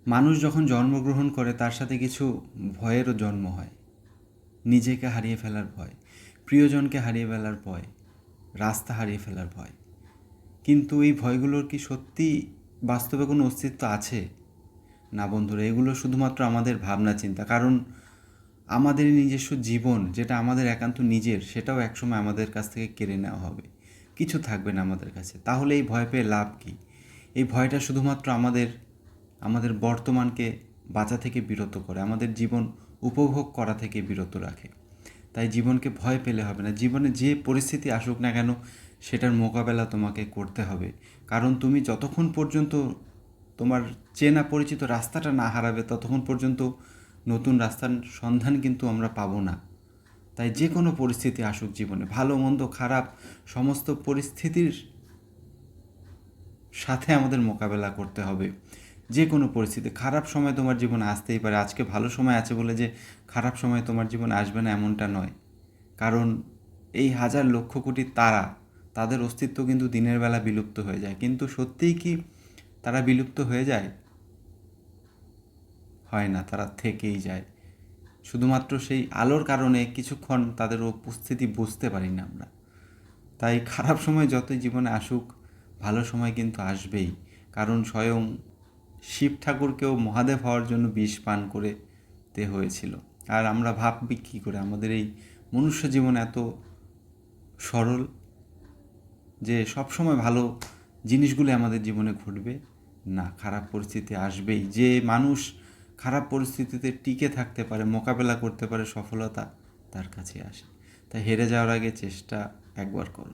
মানুষ যখন জন্মগ্রহণ করে তার সাথে কিছু ভয়েরও জন্ম হয়। নিজেকে হারিয়ে ফেলার ভয়, প্রিয়জনকে হারিয়ে ফেলার ভয়, রাস্তা হারিয়ে ফেলার ভয়। কিন্তু এই ভয়গুলোর কি সত্যি বাস্তবে কোনো অস্তিত্ব আছে? না বন্ধুরা, এগুলো শুধুমাত্র আমাদের ভাবনা চিন্তা। কারণ আমাদের নিজস্ব জীবন, যেটা আমাদের একান্ত নিজের, সেটাও একসময় আমাদের কাছ থেকে কেড়ে নেওয়া হবে। কিছু থাকবে না আমাদের কাছে। তাহলে এই ভয় পেয়ে লাভ কী? এই ভয়টা শুধুমাত্র আমাদের বর্তমানকে বাঁচা থেকে বিরত করে, আমাদের জীবন উপভোগ করা থেকে বিরত রাখে। তাই জীবনকে ভয় পেলে হবে না। জীবনে যে পরিস্থিতি আসুক না কেন, সেটার মোকাবেলা তোমাকে করতে হবে। কারণ তুমি যতক্ষণ পর্যন্ত তোমার চেনা পরিচিত রাস্তাটা না হারাবে, ততক্ষণ পর্যন্ত নতুন রাস্তার সন্ধান কিন্তু আমরা পাবো না। তাই যে কোনো পরিস্থিতি আসুক জীবনে, ভালো মন্দ খারাপ সমস্ত পরিস্থিতির সাথে আমাদের মোকাবেলা করতে হবে। যে কোনো পরিস্থিতি, খারাপ সময় তোমার জীবনে আসতেই পারে। আজকে ভালো সময় আছে বলে যে খারাপ সময় তোমার জীবনে আসবে না, এমনটা নয়। কারণ এই হাজার লক্ষ কোটি তারা, তাদের অস্তিত্ব কিন্তু দিনের বেলা বিলুপ্ত হয়ে যায়। কিন্তু সত্যিই কি তারা বিলুপ্ত হয়ে যায়? হয় না, তারা থেকেই যায়। শুধুমাত্র সেই আলোর কারণে কিছুক্ষণ তাদের উপস্থিতি বুঝতে পারি না আমরা। তাই খারাপ সময় যতই জীবনে আসুক, ভালো সময় কিন্তু আসবেই। কারণ স্বয়ং শিব ঠাকুরকেও মহাদেব হওয়ার জন্য বিষ পান করতে হয়েছিল। আর আমরা ভাববি কী করে আমাদের এই মনুষ্য জীবন এত সরল যে সব সময় ভালো জিনিসগুলো আমাদের জীবনে ঘটবে? না, খারাপ পরিস্থিতি আসবেই। যে মানুষ খারাপ পরিস্থিতিতে টিকে থাকতে পারে, মোকাবেলা করতে পারে, সফলতা তার কাছে আসে। তাই হেরে যাওয়ার আগে চেষ্টা একবার করো।